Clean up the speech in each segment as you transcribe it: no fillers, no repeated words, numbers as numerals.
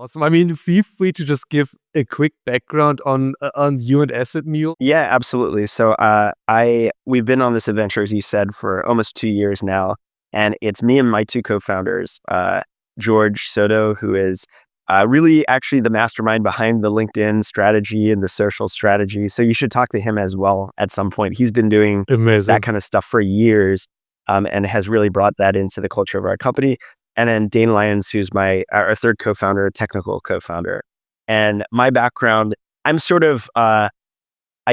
Awesome. I mean, feel free to just give a quick background on you and AssetMule. Yeah, absolutely. So we've been on this adventure, as you said, for almost 2 years now. And it's me and my two co-founders, George Soto, who is really actually the mastermind behind the LinkedIn strategy and the social strategy. So you should talk to him as well at some point. He's been doing that Amazing. kind of stuff for years, and has really brought that into the culture of our company. And then Dane Lyons, who's our third co-founder, technical co-founder. And my background, I'm sort of, I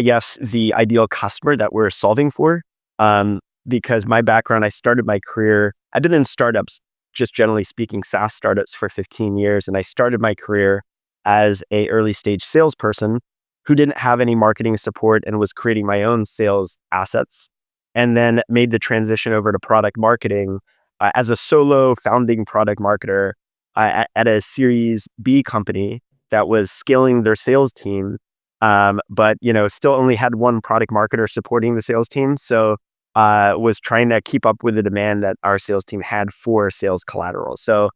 guess, the ideal customer that we're solving for. Because my background, I started my career, I've been in startups, just generally speaking, SaaS startups for 15 years. And I started my career as a early stage salesperson who didn't have any marketing support and was creating my own sales assets, and then made the transition over to product marketing as a solo founding product marketer at a Series B company that was scaling their sales team. But still only had one product marketer supporting the sales team. So was trying to keep up with the demand that our sales team had for sales collateral. So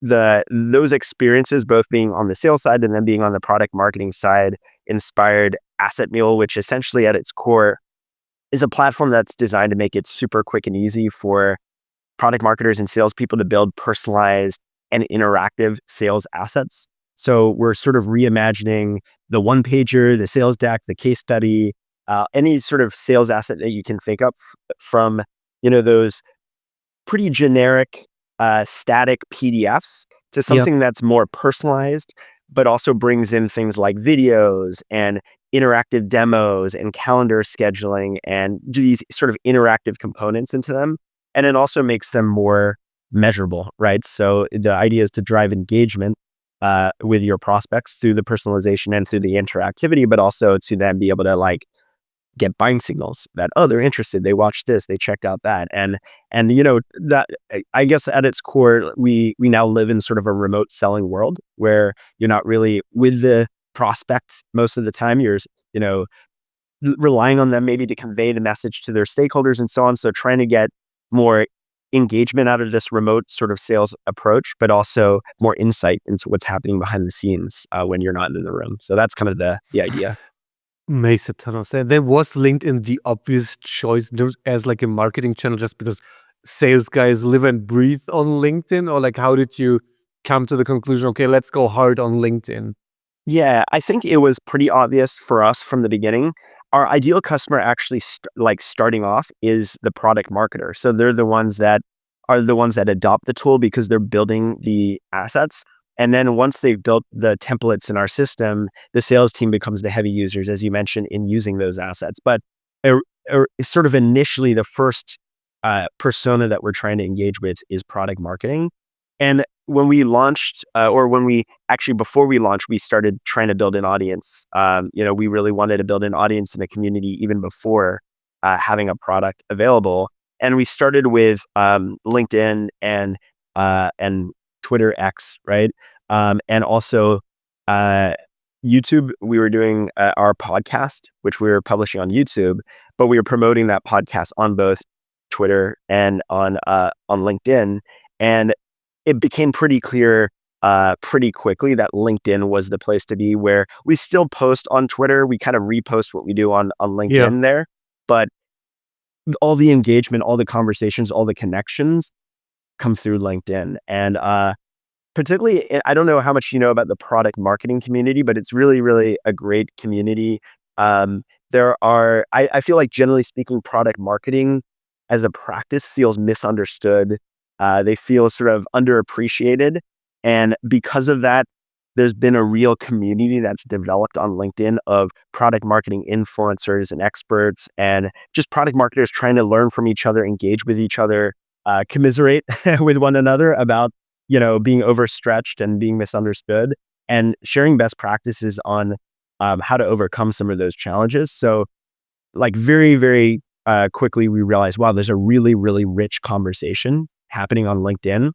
those experiences, both being on the sales side and then being on the product marketing side, inspired AssetMule, which essentially at its core is a platform that's designed to make it super quick and easy for product marketers and salespeople to build personalized and interactive sales assets. So we're sort of reimagining the one pager, the sales deck, the case study, any sort of sales asset that you can think of from, those pretty generic, static PDFs to something that's more personalized, but also brings in things like videos and interactive demos and calendar scheduling and these sort of interactive components into them. And it also makes them more measurable, right? So the idea is to drive engagement with your prospects through the personalization and through the interactivity, but also to then be able to get buying signals that, oh, they're interested, they watched this, they checked out that. And that, I guess at its core, we now live in sort of a remote selling world where you're not really with the prospect most of the time. You're relying on them maybe to convey the message to their stakeholders and so on. So trying to get more engagement out of this remote sort of sales approach, but also more insight into what's happening behind the scenes when you're not in the room. So that's kind of the idea. Makes a ton of sense. Then was LinkedIn the obvious choice as like a marketing channel just because sales guys live and breathe on LinkedIn? Or how did you come to the conclusion, okay, let's go hard on LinkedIn? Yeah, I think it was pretty obvious for us from the beginning. Our ideal customer actually starting off is the product marketer. So they're the ones that adopt the tool because they're building the assets. And then once they've built the templates in our system, the sales team becomes the heavy users, as you mentioned, in using those assets. But sort of initially, the first persona that we're trying to engage with is product marketing. And when we launched, before we launched, we started trying to build an audience. We really wanted to build an audience in the community even before having a product available. And we started with LinkedIn and Twitter X, right? And also YouTube. We were doing our podcast, which we were publishing on YouTube, but we were promoting that podcast on both Twitter and on LinkedIn. And it became pretty clear pretty quickly that LinkedIn was the place to be, where we still post on Twitter. We kind of repost what we do on LinkedIn there, but all the engagement, all the conversations, all the connections come through LinkedIn. And particularly, I don't know how much you know about the product marketing community, but it's really, really a great community. I feel like generally speaking, product marketing as a practice feels misunderstood. They feel sort of underappreciated. And because of that, there's been a real community that's developed on LinkedIn of product marketing influencers and experts, and just product marketers trying to learn from each other, engage with each other, commiserate with one another about, being overstretched and being misunderstood, and sharing best practices on how to overcome some of those challenges. So very, very quickly, we realized, wow, there's a really, really rich conversation happening on LinkedIn,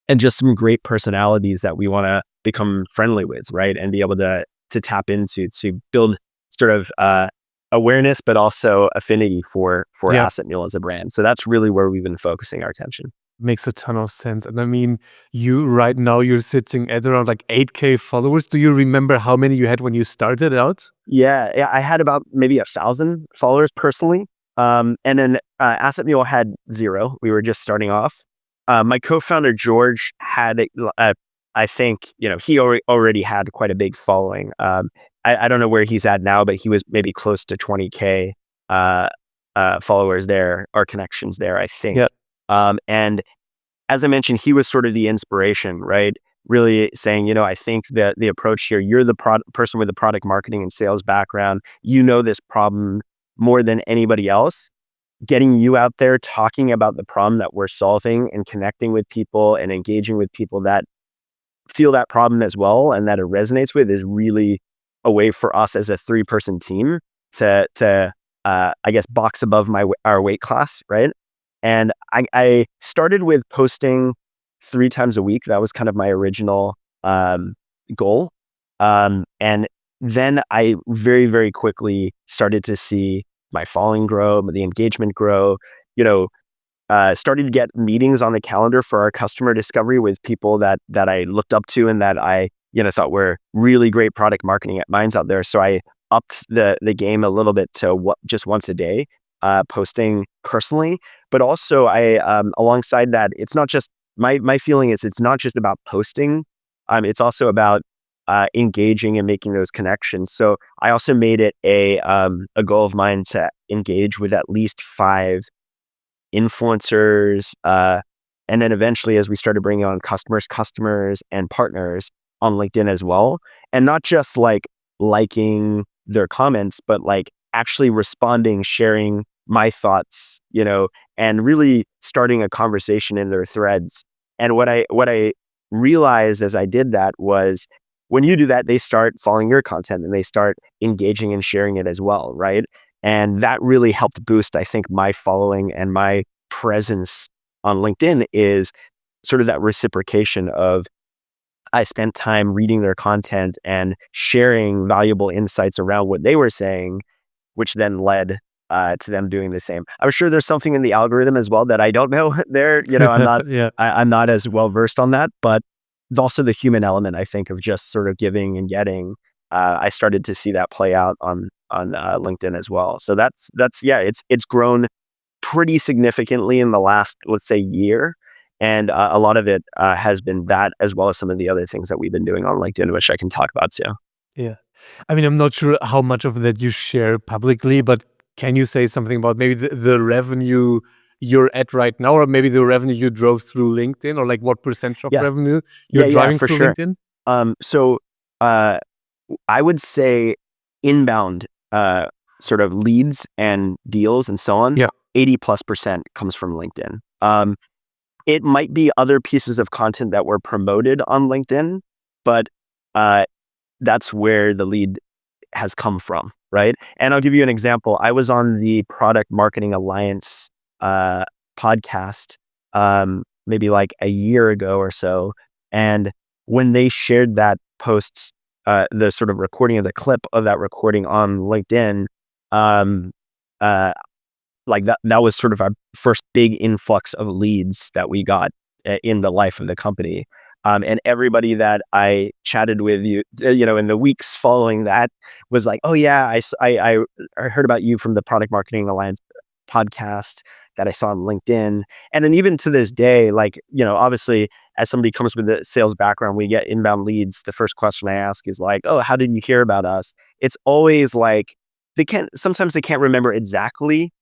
and just some great personalities that we want to become friendly with, right? And be able to tap into to build sort of awareness, but also affinity for AssetMule as a brand. So that's really where we've been focusing our attention. Makes a ton of sense. And I mean, you right now you're sitting at around like 8K followers. Do you remember how many you had when you started out? Yeah, I had about maybe 1,000 followers personally. And then AssetMule had zero. We were just starting off. My co-founder George had, I think, he already had quite a big following. I don't know where he's at now, but he was maybe close to 20K uh, followers there or connections there, I think. Yeah. And as I mentioned, he was sort of the inspiration, right? Really saying, I think that the approach here, you're the person with the product marketing and sales background. You know this problem more than anybody else. Getting you out there talking about the problem that we're solving and connecting with people and engaging with people that feel that problem as well and that it resonates with is really a way for us as a 3-person team to I guess box above our weight class, right? And I started with posting 3 times a week. That was kind of my original goal. And then I very, very quickly started to see my following grow, the engagement grow, you know, started to get meetings on the calendar for our customer discovery with people that I looked up to and that I thought were really great product marketing minds out there. So I upped the game a little bit to just once a day, posting personally, but also I alongside that, it's not just my feeling is it's not just about posting, it's also about engaging and making those connections. So I also made it a goal of mine to engage with at least 5 influencers, and then eventually as we started bringing on customers and partners on LinkedIn as well, and not just like liking their comments, but like actually responding, sharing my thoughts, and really starting a conversation in their threads. And what I realized as I did that was when you do that, they start following your content and they start engaging and sharing it as well, right? And that really helped boost, I think, my following and my presence on LinkedIn is sort of that reciprocation of I spent time reading their content and sharing valuable insights around what they were saying, which then led to them doing the same. I'm sure there's something in the algorithm as well that I don't know there. I'm not Yeah. I'm not as well versed on that, but also the human element, I think, of just sort of giving and getting. I started to see that play out on LinkedIn as well. So that's yeah, it's grown pretty significantly in the last, let's say, year. And a lot of it has been that, as well as some of the other things that we've been doing on LinkedIn, which I can talk about too. Yeah. I mean, I'm not sure how much of that you share publicly, but can you say something about maybe the revenue you're at right now, or maybe the revenue you drove through LinkedIn, or like what percentage of Yeah, revenue you're yeah, driving for through sure. LinkedIn? So uh, I would say inbound sort of leads and deals and so on, Yeah. 80+% comes from LinkedIn. It might be other pieces of content that were promoted on LinkedIn, but uh, that's where the lead has come from, right? And I'll give you an example. I was on the Product Marketing Alliance uh, podcast maybe like a year ago or so. And when they shared that post, the sort of recording of the clip of that recording on LinkedIn, um, uh, like that was sort of our first big influx of leads that we got in the life of the company. And everybody that I chatted with, in the weeks following that was like, oh yeah, I heard about you from the Product Marketing Alliance podcast that I saw on LinkedIn. And then even to this day, like, obviously as somebody comes with a sales background, we get inbound leads. The first question I ask is like, oh, how did you hear about us? It's always like, sometimes they can't remember exactly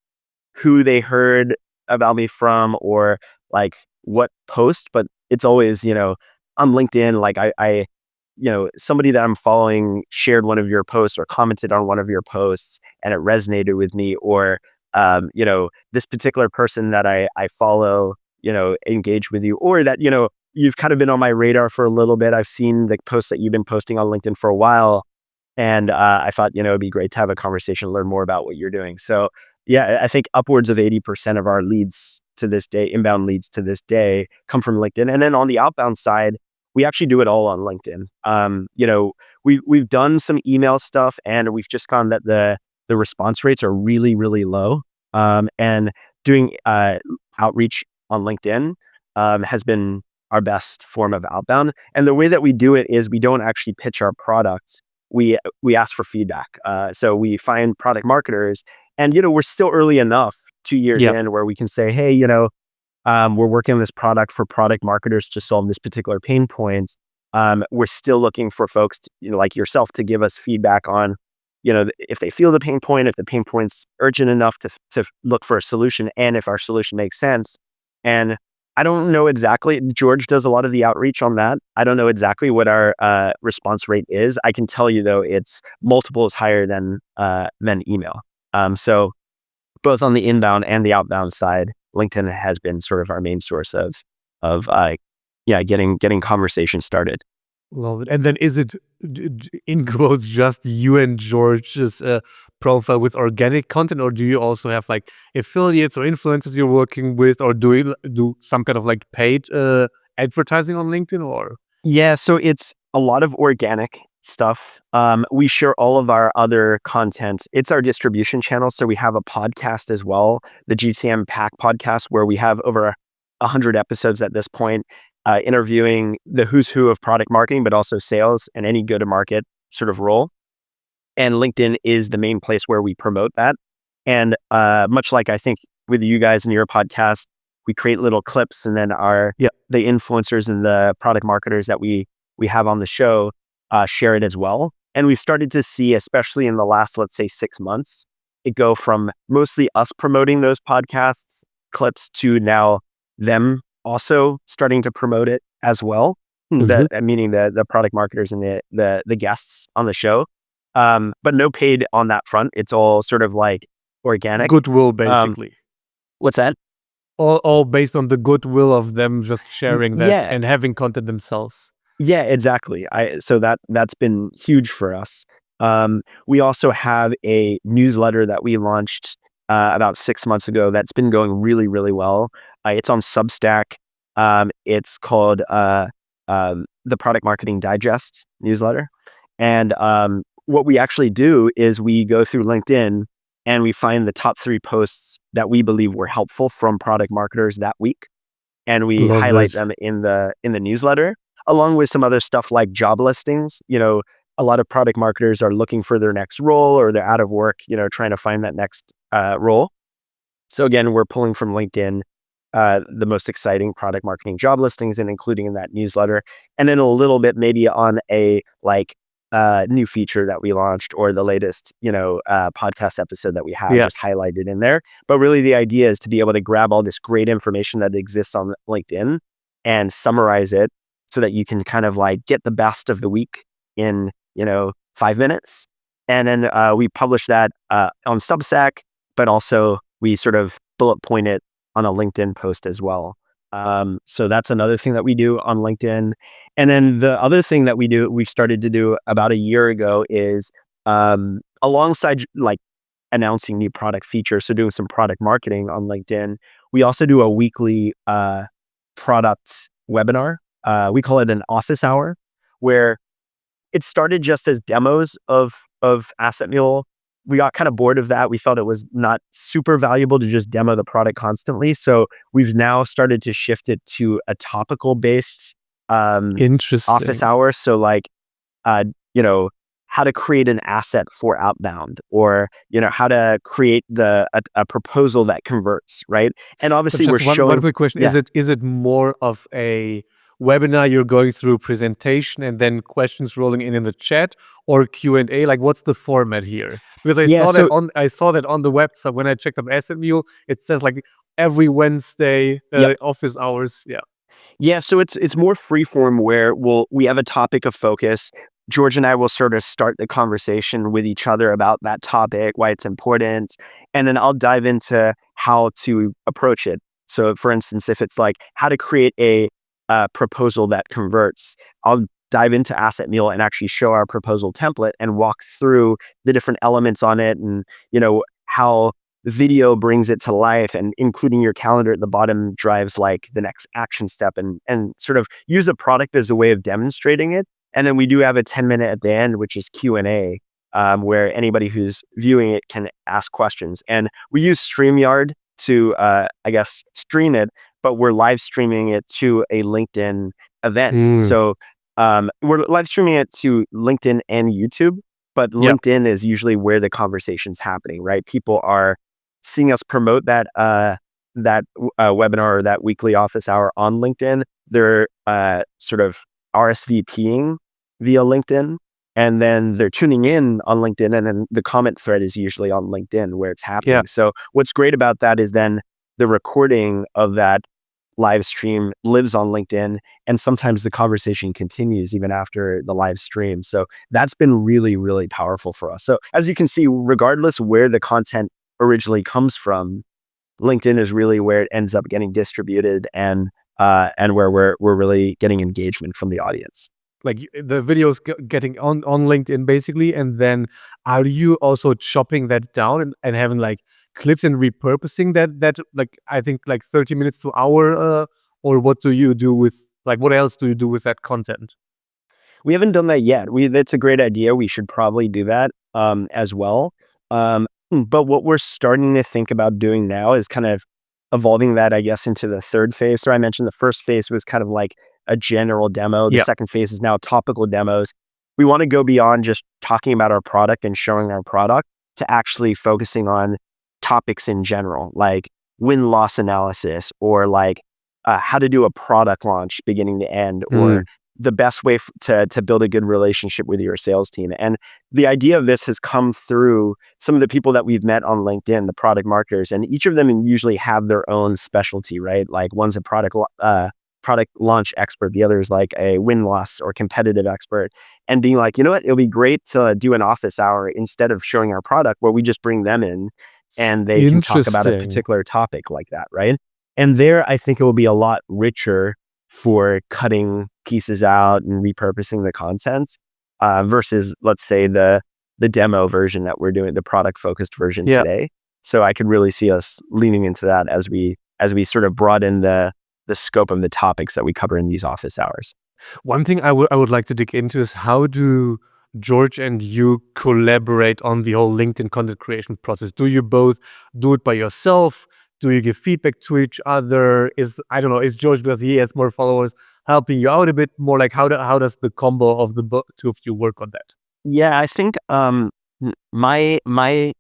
who they heard about me from or like what post, but it's always, on LinkedIn, like somebody that I'm following shared one of your posts or commented on one of your posts and it resonated with me, or, this particular person that I follow, engage with you, or that, you've kind of been on my radar for a little bit. I've seen the posts that you've been posting on LinkedIn for a while. And I thought, it'd be great to have a conversation, learn more about what you're doing. So yeah, I think upwards of 80% of our leads to this day, inbound leads to this day, come from LinkedIn. And then on the outbound side, we actually do it all on LinkedIn. We've done some email stuff, and we've just found that the response rates are really, really low. And doing outreach on LinkedIn, has been our best form of outbound. And the way that we do it is we don't actually pitch our products. We ask for feedback. So we find product marketers, and we're still early enough, 2 years Yeah. in, where we can say, hey, we're working on this product for product marketers to solve this particular pain point. We're still looking for folks, like yourself, to give us feedback on, if they feel the pain point, if the pain point's urgent enough to look for a solution, and if our solution makes sense. And I don't know exactly. George does a lot of the outreach on that. I don't know exactly what our response rate is. I can tell you though, it's multiples higher than email. So both on the inbound and the outbound side, LinkedIn has been sort of our main source of getting conversations started. Love it. And then is it in quotes just you and George's profile with organic content, or do you also have like affiliates or influencers you're working with, or do you do some kind of like paid advertising on LinkedIn, or? Yeah, so it's a lot of organic stuff. We share all of our other content. It's our distribution channel. So we have a podcast as well, the GTM Pack podcast, where we have over 100 episodes at this point, interviewing the who's who of product marketing, but also sales and any go-to-market sort of role. And LinkedIn is the main place where we promote that. And much like I think with you guys and your podcast, we create little clips, and then Yeah. the influencers and the product marketers that we have on the show share it as well. And we've started to see, especially in the last, let's say, 6 months, it go from mostly us promoting those podcasts clips to now them also starting to promote it as well. Mhm. Meaning the product marketers and the guests on the show. But no paid on that front. It's all sort of like organic. Goodwill, Um, basically. what's that? All based on the goodwill of them just sharing that Yeah, and having content themselves. yeah, exactly. So that's been huge for us. We also have a newsletter that we launched about 6 months ago that's been going really, really well. It's on Substack. It's called the Product Marketing Digest newsletter. And what we actually do is we go through LinkedIn and we find the top 3 posts that we believe were helpful from product marketers that week, and we Love highlight it. them in the newsletter, along with some other stuff like job listings. A lot of product marketers are looking for their next role, or they're out of work, trying to find that next role. So again, we're pulling from LinkedIn the most exciting product marketing job listings and including in that newsletter, and then a little bit maybe on a new feature that we launched, or the latest podcast episode that we have, Yeah. just highlighted in there. But really, the idea is to be able to grab all this great information that exists on LinkedIn and summarize it so that you can kind of like get the best of the week in 5 minutes, and then we publish that on Substack, but also we sort of bullet point it on a LinkedIn post as well. So that's another thing that we do on LinkedIn. And then the other thing that we've started to do about a year ago is alongside like announcing new product features, so doing some product marketing on LinkedIn, we also do a weekly product webinar. We call it an office hour, where it started just as demos of AssetMule. We got kind of bored of that. We thought it was not super valuable to just demo the product constantly. So we've now started to shift it to a topical based office Interesting. hour. So like, uh, how to create an asset for outbound, or how to create a proposal that converts, right? And But obviously we're just one showing, quick question. yeah, Is it more of a webinar you're going through presentation and then questions rolling in the chat, or Q&A? Like, what's the format here? Because yeah. So I saw that on the website when I checked up AssetMule. It says like every Wednesday yep. office hours. Yeah. Yeah, so it's more freeform, where we have a topic of focus. George and I will sort of start the conversation with each other about that topic, why it's important, and then I'll dive into how to approach it. So, for instance, if it's like how to create a proposal that converts, I'll dive into AssetMule and actually show our proposal template and walk through the different elements on it, and how video brings it to life, and including your calendar at the bottom drives like the next action step, and sort of use the product as a way of demonstrating it. And then we do have a 10-minute at the end, which is Q&A, where anybody who's viewing it can ask questions. And we use StreamYard to, I guess, stream it. but we're live streaming it to a LinkedIn event. Mm, So we're live streaming it to LinkedIn and YouTube, but yeah, LinkedIn is usually where the conversation's happening, right? People are seeing us promote that webinar or that weekly office hour on LinkedIn. They're sort of RSVPing via LinkedIn, and then they're tuning in on LinkedIn, and then the comment thread is usually on LinkedIn where it's yeah. happening. So what's great about that is then the recording of that live stream lives on LinkedIn, and sometimes the conversation continues even after the live stream. So that's been really, really powerful for us. So as you can see, regardless where the content originally comes from, LinkedIn is really where it ends up getting distributed, and where we're really getting engagement from the audience. Like the videos getting on LinkedIn basically, and then are you also chopping that down and having like clips and repurposing that like I think like 30 minutes to hour, or what do you do with like what else do you do with that content? We haven't done that yet. That's a great idea. We should probably do that as well. But what we're starting to think about doing now is kind of evolving that, I guess, into the third phase. So I mentioned the first phase was kind of like a general demo. The Yeah. second phase is now topical demos. We want to go beyond just talking about our product and showing our product to actually focusing on topics in general, like win-loss analysis, or like how to do a product launch beginning to end, or Mm. the best way to build a good relationship with your sales team. And the idea of this has come through some of the people that we've met on LinkedIn, the product marketers, and each of them usually have their own specialty, right? Like one's a product launch expert, the other is like a win loss or competitive expert, and being like, you know what, it'll be great to do an office hour instead of showing our product, where we just bring them in and they can talk about a Interesting. particular topic like that, right? And there, I think it will be a lot richer for cutting pieces out and repurposing the content, versus, let's say, the demo version that we're doing, the product focused version Yeah. today. So I could really see us leaning into that as we sort of broaden the scope of the topics that we cover in these office hours. One thing I would like to dig into is how do George and you collaborate on the whole LinkedIn content creation process? Do you both do it by yourself? Do you give feedback to each other? Is I don't know, is George, because he has more followers, helping you out a bit more? Like how does the combo of the two of you work on that? Yeah, I think my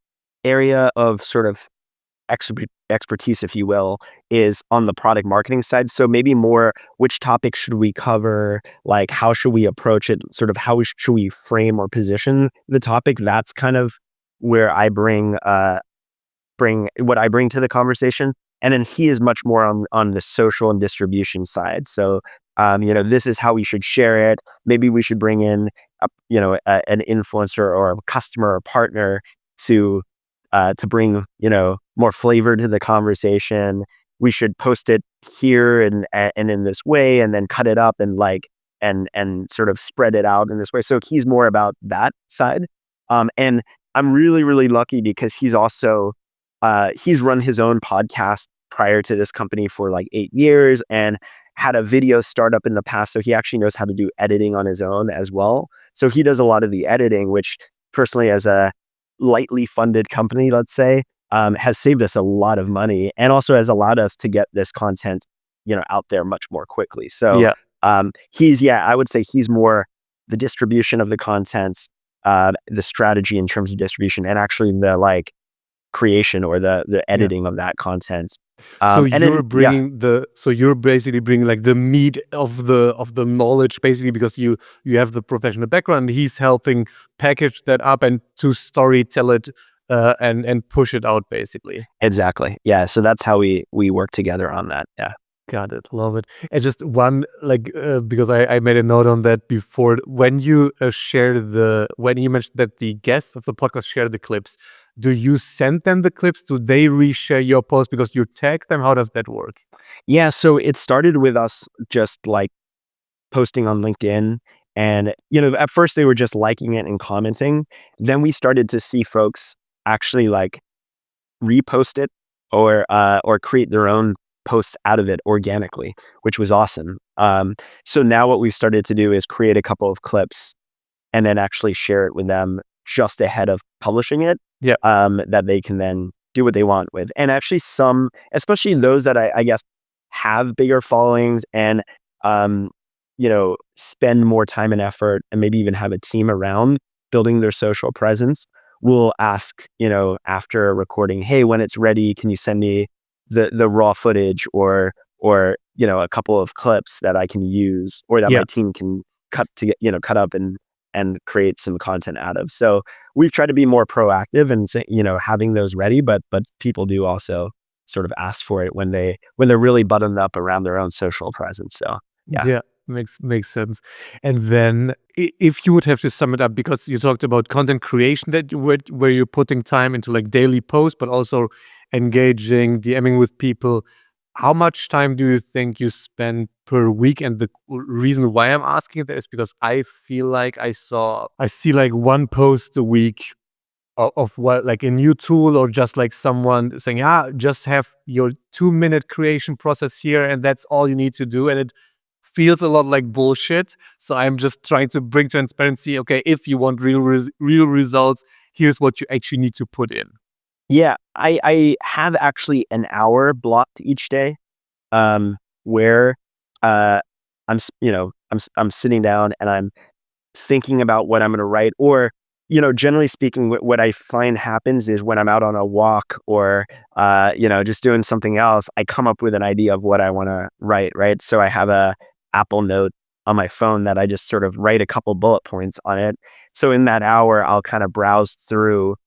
area of sort of expertise, if you will, is on the product marketing side. So maybe more, which topics should we cover? Like, how should we approach it? Sort of how should we frame or position the topic? That's kind of where I bring what I bring to the conversation. And then he is much more on the social and distribution side. So, this is how we should share it. Maybe we should bring in an influencer or a customer or partner to bring more flavor to the conversation. We should post it here and in this way, and then cut it up and and sort of spread it out in this way. So he's more about that side. And I'm really, really lucky because he's run his own podcast prior to this company for like 8 years, and had a video startup in the past. So he actually knows how to do editing on his own as well. So he does a lot of the editing, which personally, as a lightly funded company, let's say, has saved us a lot of money, and also has allowed us to get this content, out there much more quickly. So Yeah. I would say he's more the distribution of the content, the strategy in terms of distribution, and actually the like creation or the Yeah. editing of that content. So And then, yeah, you're basically bringing like the meat of the knowledge, basically, because you have the professional background. He's helping package that up and to story tell it, and push it out basically. exactly. Yeah. So that's how we work together on that. Yeah. Got it. Love it. And just one, like, because I made a note on that before. When you when you mentioned that the guests of the podcast share the clips, do you send them the clips? Do they reshare your post because you tag them? How does that work? Yeah. So it started with us just like posting on LinkedIn. And, at first they were just liking it and commenting. Then we started to see folks actually like repost it, or create their own posts out of it organically, which was awesome. So now what we've started to do is create a couple of clips and then actually share it with them just ahead of publishing it, Yeah. that they can then do what they want with. And actually some, especially those that I guess have bigger followings and, um, spend more time and effort and maybe even have a team around building their social presence will ask, after a recording, hey, when it's ready, can you send me the raw footage or a couple of clips that I can use or that Yeah. my team can cut up and create some content out of. So we've tried to be more proactive and having those ready, but people do also sort of ask for it when they're really buttoned up around their own social presence. So yeah. Yeah, makes sense. And then if you would have to sum it up, because you talked about content creation that where you're putting time into like daily posts, but also engaging, DMing with people. How much time do you think you spend per week? And the reason why I'm asking that is because I feel like I see like one post a week of what, like a new tool, or just like someone saying, yeah, just have your 2 minute creation process here and that's all you need to do. And it feels a lot like bullshit. So I'm just trying to bring transparency. Okay, if you want real results, here's what you actually need to put in. Yeah, I have actually an hour blocked each day, where uh, I'm sitting down and I'm thinking about what I'm going to write. Or, generally speaking, what I find happens is when I'm out on a walk or, just doing something else, I come up with an idea of what I want to write. Right. So I have a Apple Note on my phone that I just sort of write a couple bullet points on it. So in that hour, I'll kind of browse through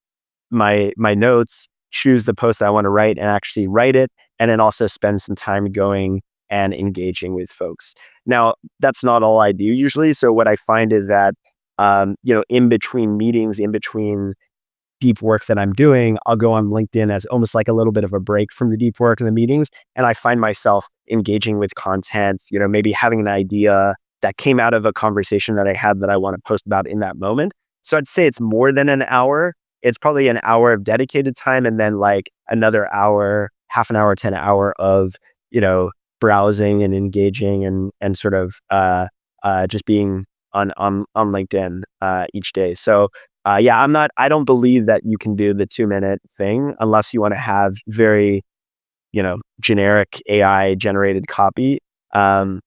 my notes, choose the post that I want to write and actually write it, and then also spend some time going and engaging with folks. Now, that's not all I do usually. So what I find is that, in between meetings, in between deep work that I'm doing, I'll go on LinkedIn as almost like a little bit of a break from the deep work and the meetings. And I find myself engaging with content, maybe having an idea that came out of a conversation that I had that I want to post about in that moment. So I'd say it's more than an hour. It's probably an hour of dedicated time and then like another hour, half an hour, 10 hour of, you know, browsing and engaging and sort of just being on LinkedIn each day. So yeah, I don't believe that you can do the 2 minute thing unless you want to have very, generic AI generated copy. Um,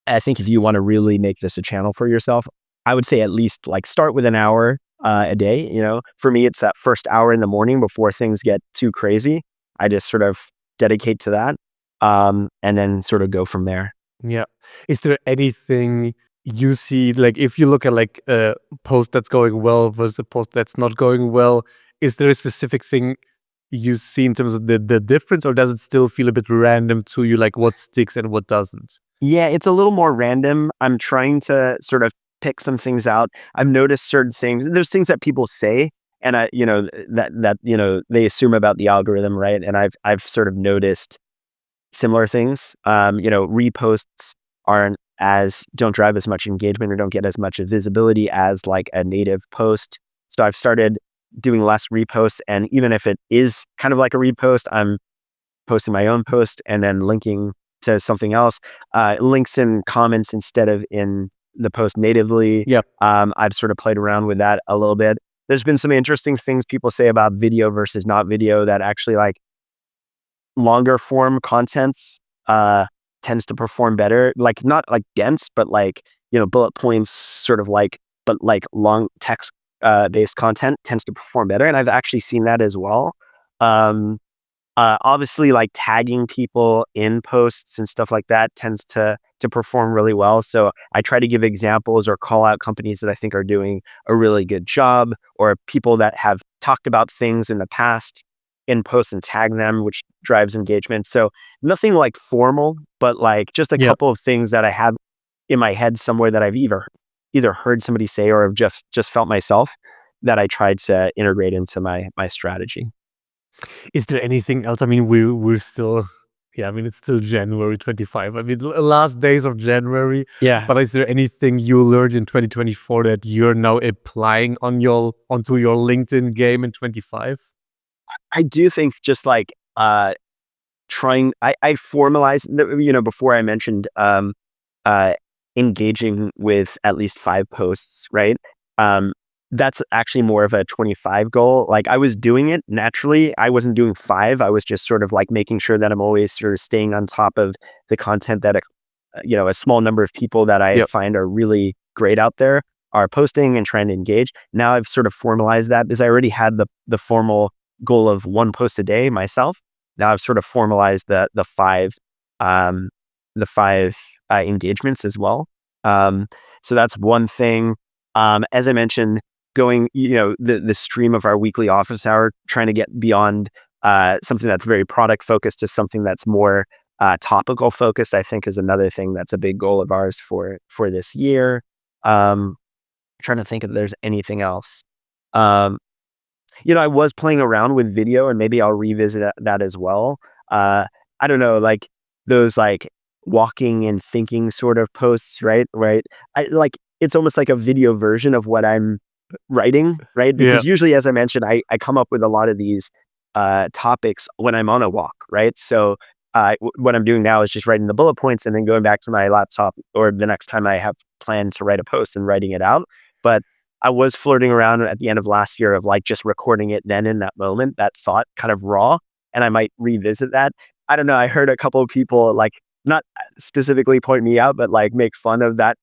I think if you want to really make this a channel for yourself, I would say at least like start with an hour a day. For me, it's that first hour in the morning before things get too crazy. I just sort of dedicate to that, and then sort of go from there. Yeah. Is there anything you see, like if you look at like a post that's going well versus a post that's not going well, is there a specific thing you see in terms of the difference, or does it still feel a bit random to you, like what sticks and what doesn't? Yeah, it's a little more random. I'm trying to sort of pick some things out. I've noticed certain things. There's things that people say, and they assume about the algorithm, right? And I've sort of noticed similar things. Reposts don't drive as much engagement or don't get as much visibility as like a native post. So I've started doing less reposts, and even if it is kind of like a repost, I'm posting my own post and then linking to something else, links in comments instead of in the post natively. Yeah. I've sort of played around with that a little bit. There's been some interesting things people say about video versus not video, that actually like longer form contents tends to perform better. Like not like dense, but like, bullet points sort of like, but like long text based content tends to perform better. And I've actually seen that as well. Um, Obviously, like tagging people in posts and stuff like that tends to perform really well. So I try to give examples or call out companies that I think are doing a really good job, or people that have talked about things in the past in posts and tag them, which drives engagement. So nothing like formal, but like just a Yeah. couple of things that I have in my head somewhere that I've either heard somebody say or have just felt myself, that I tried to integrate into my strategy. Is there anything else? I mean, we're still, yeah, I mean, it's still January 25. I mean, last days of January. Yeah. But is there anything you learned in 2024 that you're now applying onto your LinkedIn game in 25? I do think just like I formalized, before I mentioned uh engaging with at least 5 posts, right? that's actually more of a 25 goal. Like I was doing it naturally. I wasn't doing 5. I was just sort of like making sure that I'm always sort of staying on top of the content that, a small number of people that I Yep. find are really great out there are posting and trying to engage. Now I've sort of formalized that because I already had the formal goal of 1 post a day myself. Now I've sort of formalized um, the 5 engagements as well. So that's one thing. As I mentioned, going, the stream of our weekly office hour, trying to get beyond something that's very product focused to something that's more topical focused, I think is another thing that's a big goal of ours for this year. Trying to think if there's anything else. Um, I was playing around with video, and maybe I'll revisit that as well. I don't know, like those like walking and thinking sort of posts, right? Right. It's almost like a video version of what I'm writing, right? Yeah. Because usually, as I mentioned, I come up with a lot of these topics when I'm on a walk, right? So what I'm doing now is just writing the bullet points and then going back to my laptop, or the next time I have planned to write a post and writing it out. But I was flirting around at the end of last year of like just recording it then in that moment, that thought kind of raw, and I might revisit that. I don't know. I heard a couple of people like not specifically point me out, but like make fun of that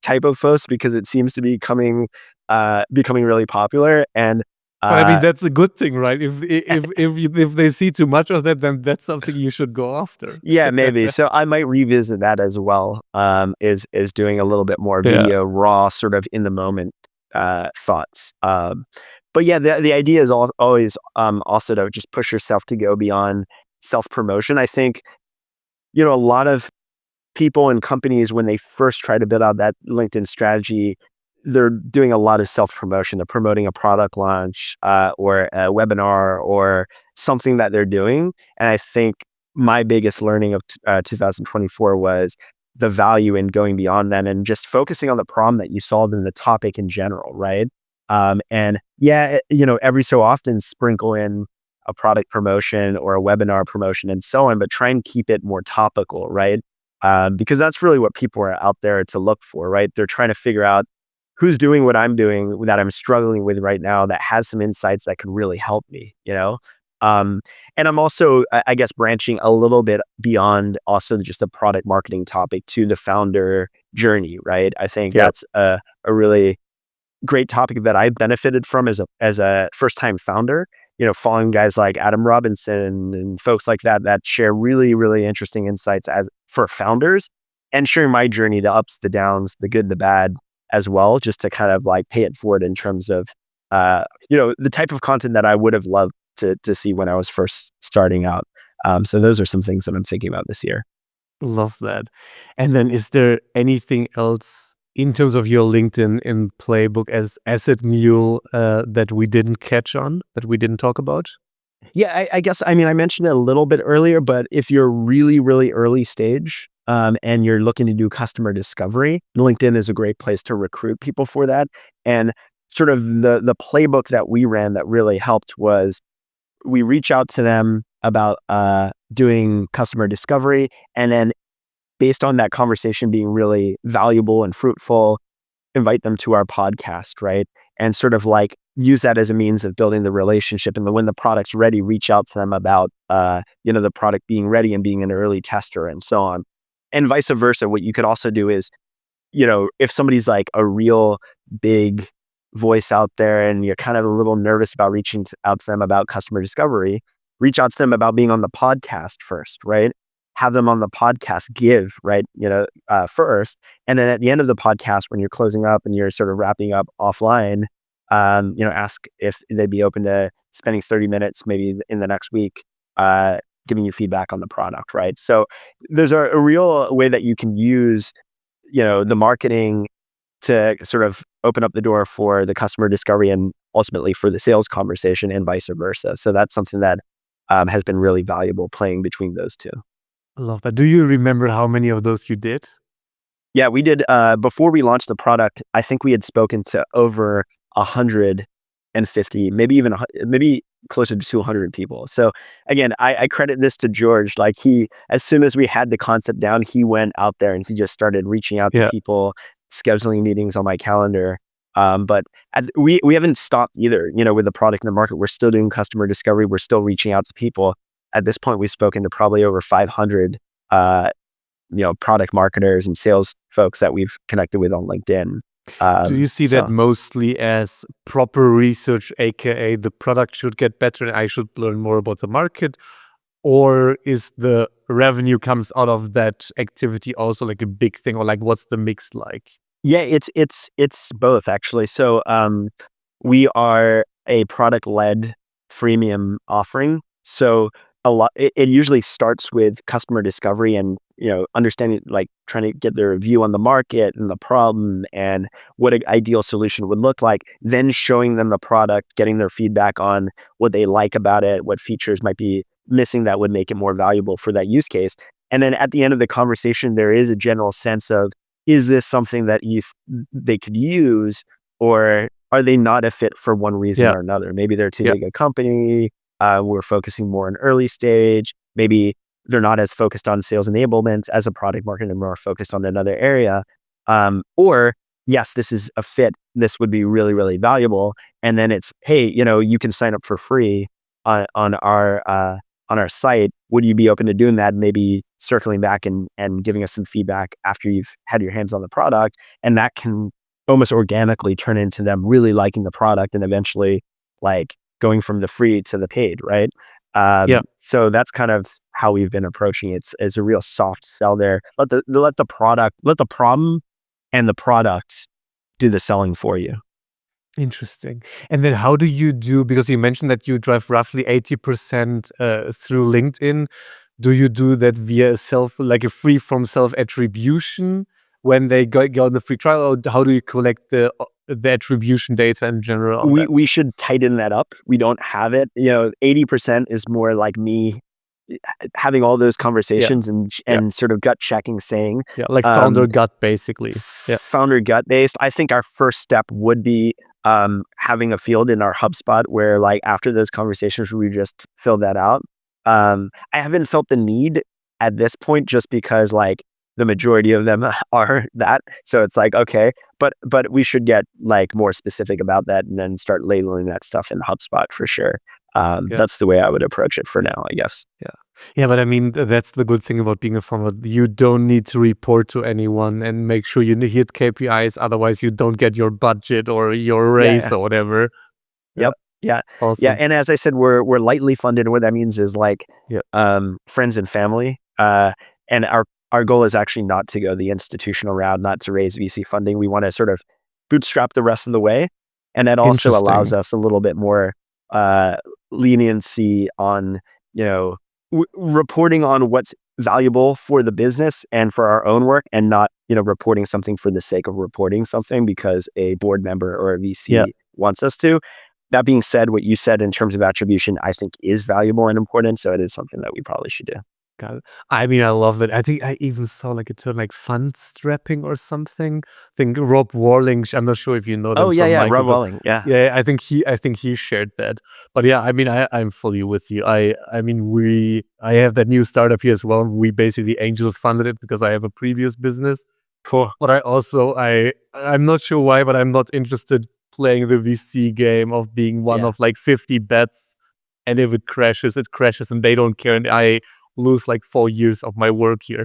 type of post because it seems to be becoming really popular. And But I mean, uh, that's a good thing, right? If they see too much of that, then that's something you should go after. yeah, maybe. So I might revisit that as well. Is doing a little bit more Yeah. video, raw, sort of in the moment thoughts. But yeah, the idea is always also to just push yourself to go beyond self promotion. I think a lot of people and companies, when they first try to build out that LinkedIn strategy, they're doing a lot of self promotion. They're promoting a product launch or a webinar or something that they're doing. And I think my biggest learning of 2024 was the value in going beyond that and just focusing on the problem that you solved in the topic in general, right? And yeah, every so often sprinkle in a product promotion or a webinar promotion and so on, but try and keep it more topical, right? Because that's really what people are out there to look for, right? They're trying to figure out who's doing what I'm doing that I'm struggling with right now that has some insights that could really help me. And I'm also, I guess, branching a little bit beyond also just a product marketing topic to the founder journey, right? I think Yep. that's a really great topic that I benefited from as a first time founder. Following guys like Adam Robinson and folks like that share really, really interesting insights as for founders, and sharing my journey, the ups, the downs, the good, the bad as well, just to kind of like pay it forward in terms of the type of content that I would have loved to see when I was first starting out. So those are some things that I'm thinking about this year. Love that. And then is there anything else in terms of your LinkedIn in playbook as AssetMule that we didn't catch on, that we didn't talk about? Yeah, I guess, I mean, I mentioned it a little bit earlier, but if you're really, really early stage and you're looking to do customer discovery, LinkedIn is a great place to recruit people for that. And sort of the playbook that we ran that really helped was we reach out to them about doing customer discovery, and then based on that conversation being really valuable and fruitful, invite them to our podcast, right? And sort of like use that as a means of building the relationship. And then when the product's ready, reach out to them about, the product being ready and being an early tester and so on. And vice versa. What you could also do is, if somebody's like a real big voice out there and you're kind of a little nervous about reaching out to them about customer discovery, reach out to them about being on the podcast first, right? Have them on the podcast give, right? First. And then at the end of the podcast, when you're closing up and you're sort of wrapping up offline, ask if they'd be open to spending 30 minutes maybe in the next week, giving you feedback on the product, right? So there's a real way that you can use, the marketing to sort of open up the door for the customer discovery and ultimately for the sales conversation and vice versa. So that's something that has been really valuable playing between those two. I love that. Do you remember how many of those you did? Yeah, we did. Before we launched the product, I think we had spoken to over 150, maybe even maybe closer to 200 people. So again, I credit this to George. Like as soon as we had the concept down, he went out there and he just started reaching out to Yeah. people, scheduling meetings on my calendar. But we haven't stopped either, with the product in the market. We're still doing customer discovery. We're still reaching out to people. At this point, we've spoken to probably over 500, product marketers and sales folks that we've connected with on LinkedIn. Do you see that So mostly as proper research, aka the product should get better and I should learn more about the market? Or is the revenue comes out of that activity also like a big thing, or like what's the mix like? yeah, it's both actually. So we are a product led freemium offering. So it usually starts with customer discovery and understanding, like trying to get their view on the market and the problem and what an ideal solution would look like, then showing them the product, getting their feedback on what they like about it, what features might be missing that would make it more valuable for that use case. And then at the end of the conversation, there is a general sense of, is this something that they could use, or are they not a fit for one reason Yeah, or another? Maybe they're too yeah, big a company. We're focusing more on early stage. Maybe they're not as focused on sales enablement as a product marketer and more focused on another area. Or yes, this is a fit. This would be really, really valuable. And then it's, hey, you can sign up for free on our site. Would you be open to doing that? Maybe circling back and giving us some feedback after you've had your hands on the product. And that can almost organically turn into them really liking the product and eventually like going from the free to the paid, right? yeah. So that's kind of how we've been approaching it. It's a real soft sell there. Let the problem and the product do the selling for you. Interesting. And then how do you do, because you mentioned that you drive roughly 80% through LinkedIn. Do you do that via like a free from self attribution when they go on the free trial, or how do you collect the attribution data in general on that? We should tighten that up. We don't have it. 80% is more like me having all those Yeah, conversations and yeah, sort of gut checking, saying, yeah. Like um, founder gut, basically. Yeah, founder gut based. I think our first step would be having a field in our HubSpot where, like, after those conversations, we just fill that out. I haven't felt the need at this point, just because like the majority of them are that. So it's like, okay, but we should get like more specific about that and then start labeling that stuff in HubSpot for sure. yeah. That's the way I would approach it for now, I guess. Yeah. Yeah, but I mean, that's the good thing about being a farmer. You don't need to report to anyone and make sure you hit KPIs. Otherwise, you don't get your budget or your Yeah, raise yeah. or whatever. Yeah. Yep. Yeah. Yeah. Awesome. And as I said, we're lightly funded. And what that means is like Yeah. friends and family. And our goal is actually not to go the institutional route, not to raise VC funding. We want to sort of bootstrap the rest of the way. And that also allows Interesting. us a little bit more uh, leniency on, reporting on what's valuable for the business and for our own work, and not, reporting something for the sake of reporting something because a board member or a Yeah. VC wants us to. That being said, what you said in terms of attribution, I think is valuable and important. So it is something that we probably should do. Got it. I mean, I love it. I think I even saw like a term like fund strapping or something. I think Rob Warling, I'm not sure if you know them Oh yeah, from yeah, Michael, Rob but Welling. Yeah, yeah, I think he shared that. But yeah, I mean, I'm fully with you. I mean, I have that new startup here as well. We basically angel funded it because I have a previous business. cool. But I'm not sure why, but I'm not interested playing the VC game of being one Yeah. of like 50 bets, and if it crashes, and they don't care, and I lose like 4 years of my work here.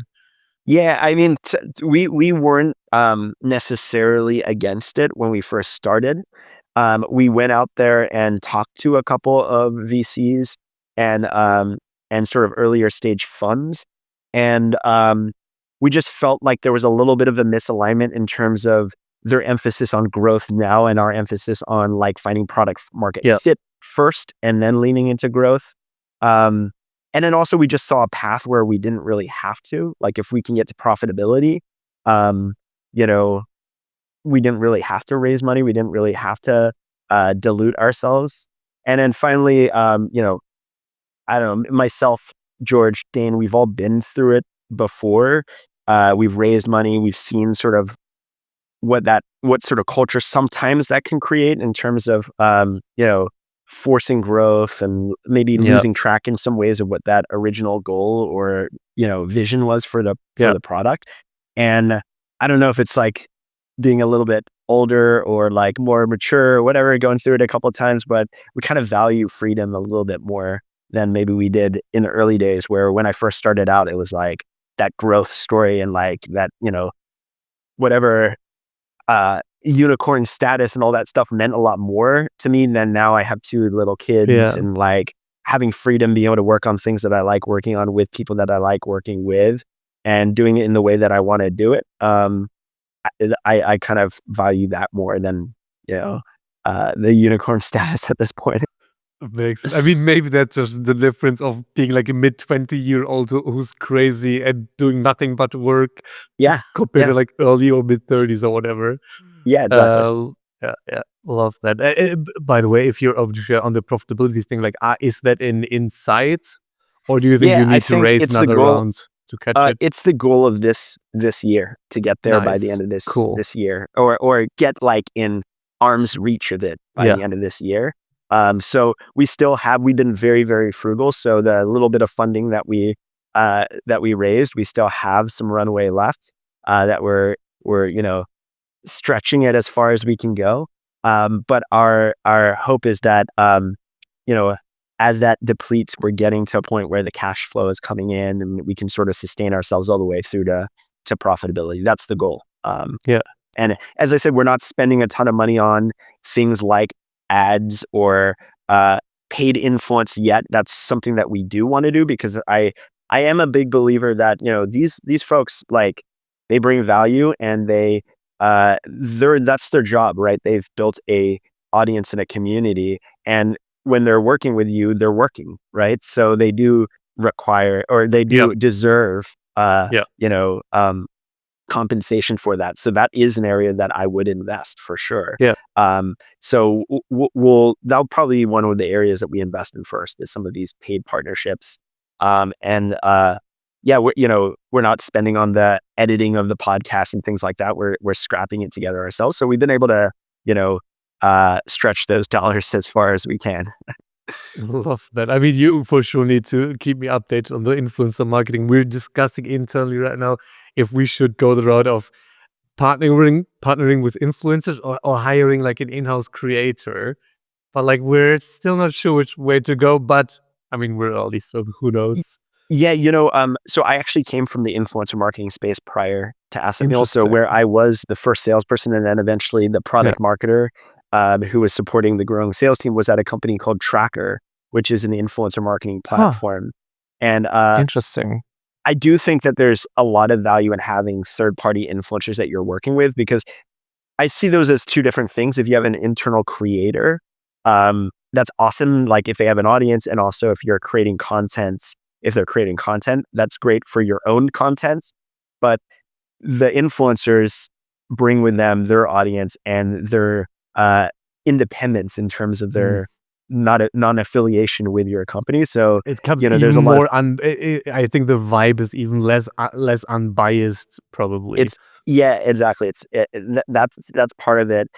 Yeah, I mean, we weren't necessarily against it when we first started. We went out there and talked to a couple of VCs and sort of earlier stage funds, and we just felt like there was a little bit of a misalignment in terms of their emphasis on growth now and our emphasis on like finding product market Yeah, fit first and then leaning into growth. Um, and then also we just saw a path where we didn't really have to. Like if we can get to profitability, um, you know, we didn't really have to raise money. We didn't really have to dilute ourselves. And then finally, I don't know, myself, George, Dane, we've all been through it before. We've raised money. We've seen sort of what sort of culture sometimes that can create in terms of, forcing growth and maybe yeah, losing track in some ways of what that original goal or, vision was for yeah, the product. And I don't know if it's like being a little bit older or like more mature or whatever, going through it a couple of times, but we kind of value freedom a little bit more than maybe we did in the early days, where when I first started out, it was like that growth story and like that, whatever unicorn status and all that stuff meant a lot more to me than now. I have two little kids Yeah. and like having freedom, being able to work on things that I like working on with people that I like working with and doing it in the way that I want to do it. I kind of value that more than, you know, the unicorn status at this point. Makes sense. I mean, maybe that's just the difference of being like a mid-20-year-old who's crazy and doing nothing but work Yeah. compared to Yeah. like early or mid-30s or whatever. Yeah, exactly. Yeah, yeah, love that. By the way, if you're able to share on the profitability thing, like, is that in sight, or do you think Yeah, you I need to think raise it's the another goal. round to catch it? It's the goal of this year to get there by the Nice, end of this cool. this year, or get like in arm's reach of it by Yeah, the end of this year. So we've been very, very frugal. So the little bit of funding that we raised, we still have some runway left that we're stretching it as far as we can go. But our hope is that you know, as that depletes, we're getting to a point where the cash flow is coming in and we can sort of sustain ourselves all the way through to profitability. That's the goal. yeah, And as I said, we're not spending a ton of money on things like ads or paid influence yet. That's something that we do want to do because I am a big believer that these folks, like, they bring value and that's their job, right? They've built a audience and a community, and when they're working with you, they're working, right? So they do require, or they yeah, do deserve yeah, compensation for that. So that is an area that I would invest for sure. yeah. So that'll probably be one of the areas that we invest in first, is some of these paid partnerships. And yeah, we're not spending on the editing of the podcast and things like that. We're scrapping it together ourselves. So we've been able to, stretch those dollars as far as we can. Love that. I mean, you for sure need to keep me updated on the influencer marketing. We're discussing internally right now if we should go the route of partnering with influencers, or hiring like an in-house creator. But like we're still not sure which way to go. But I mean, we're early, so who knows? Yeah, so I actually came from the influencer marketing space prior to AssetMule. So Interesting. where I was the first salesperson and then eventually the Yeah. product marketer who was supporting the growing sales team, was at a company called Tracker, which is an influencer marketing Huh. platform. And Interesting. I do think that there's a lot of value in having third-party influencers that you're working with, because I see those as two different things. If you have an internal creator, that's awesome. Like if they have an audience, and also if they're creating content, that's great for your own content. But the influencers bring with them their audience and their independence in terms of Mm. their non-affiliation with your company. So, It comes there's even a lot of more I think the vibe is even less unbiased, probably. It's yeah, exactly. That's part of it.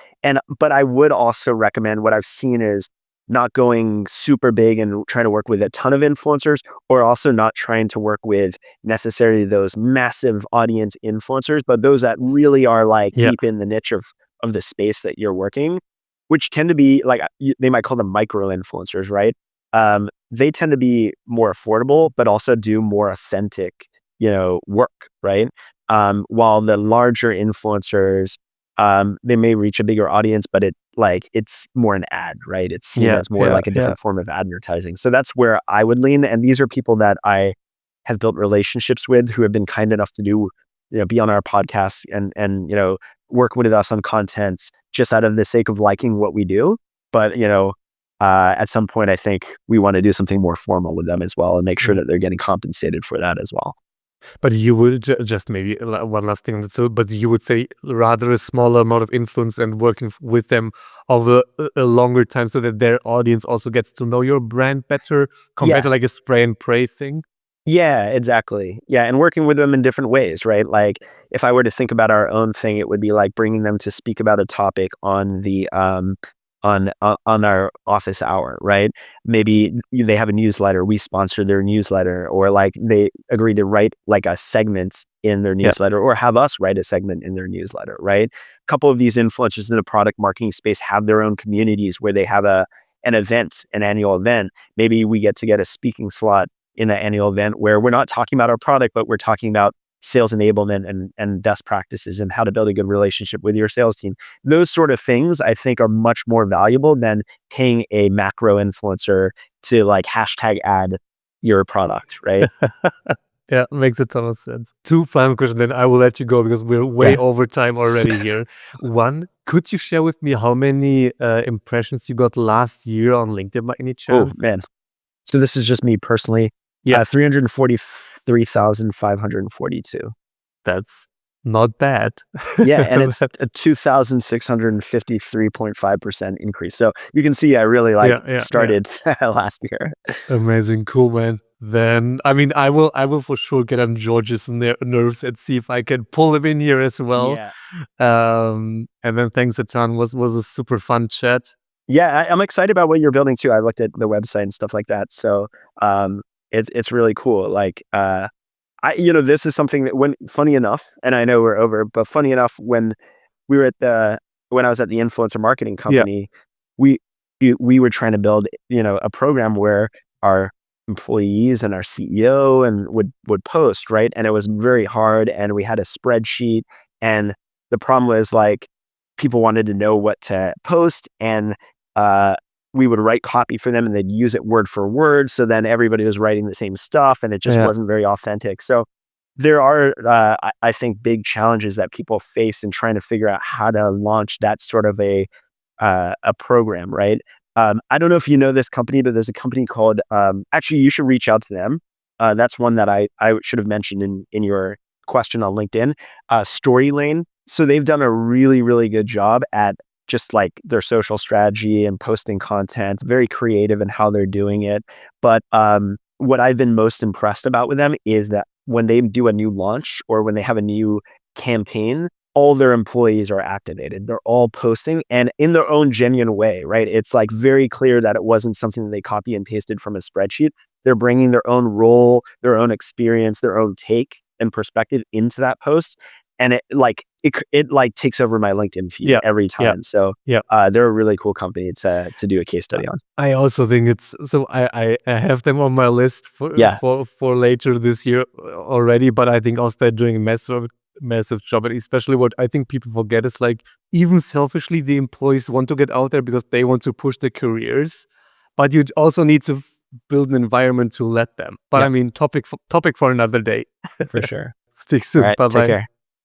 But I would also recommend, what I've seen is not going super big and trying to work with a ton of influencers, or also not trying to work with necessarily those massive audience influencers, but those that really are like Yeah. deep in the niche of the space that you're working, which tend to be like, they might call them micro influencers, right? They tend to be more affordable, but also do more authentic, work, right? While the larger influencers, they may reach a bigger audience, but it's more an ad, right? It's seen Yeah. as more Yeah. like a Yeah. different form of advertising. So that's where I would lean. And these are people that I have built relationships with, who have been kind enough to be on our podcast and work with us on content just out of the sake of liking what we do. But at some point, I think we want to do something more formal with them as well, and make sure Mm. that they're getting compensated for that as well. But you would just maybe one last thing. So, but you would say rather a smaller amount of influence and working with them over a longer time, so that their audience also gets to know your brand better, compared Yeah. to like a spray and pray thing. Yeah, exactly. Yeah, and working with them in different ways, right? Like if I were to think about our own thing, it would be like bringing them to speak about a topic on on our office hour, right? Maybe they have a newsletter, we sponsor their newsletter, or like they agree to write like a segment in their Yeah. newsletter, or have us write a segment in their newsletter, right? A couple of these influencers in the product marketing space have their own communities where they have an event, an annual event. Maybe we get a speaking slot in an annual event where we're not talking about our product, but we're talking about sales enablement and best practices and how to build a good relationship with your sales team. Those sort of things I think are much more valuable than paying a macro influencer to like hashtag ad your product, right? Yeah, makes a ton of sense. Two final questions, then I will let you go because we're way Yeah. over time already here. One, could you share with me how many impressions you got last year on LinkedIn by any Oh chance? man. So this is just me personally. Yeah. 343,542. That's not bad. Yeah, and it's That's- a 2,653.5% increase. So you can see I really like yeah. started last year. Amazing, cool, man. Then I mean, I will for sure get on George's nerves and see if I can pull him in here as well. Yeah. And then thanks a ton. Was a super fun chat. Yeah, I'm excited about what you're building too. I looked at the website and stuff like that. So it's really cool. Like this is something that funny enough, and I know we're over, but funny enough, when we were when I was at the influencer marketing Yeah, company, we we were trying to build, a program where our employees and our CEO and would post, right? And it was very hard, and we had a spreadsheet, and the problem was like people wanted to know what to post, and we would write copy for them and they'd use it word for word. So then everybody was writing the same stuff and it just yeah, wasn't very authentic. So there are, I think, big challenges that people face in trying to figure out how to launch that sort of a program, right? I don't know if you know this company, but there's a company called, actually, you should reach out to them. That's one that I should have mentioned in your question on LinkedIn, Storylane. So they've done a really, really good job at just like their social strategy and posting content, very creative in how they're doing it. But what I've been most impressed about with them is that when they do a new launch or when they have a new campaign, all their employees are activated. They're all posting and in their own genuine way, right? It's like very clear that it wasn't something that they copy and pasted from a spreadsheet. They're bringing their own role, their own experience, their own take and perspective into that post. And it like takes over my LinkedIn feed yeah, every yeah, time. So yeah. they're a really cool company to do a case study on. I also think it's so. I have them on my list Yeah. for later this year already. But I think also they're doing a massive job, and especially what I think people forget is like even selfishly the employees want to get out there because they want to push their careers, but you also need to build an environment to let them. But Yeah, I mean, topic for another day. for sure. Speak All soon. right. Bye Take bye. care.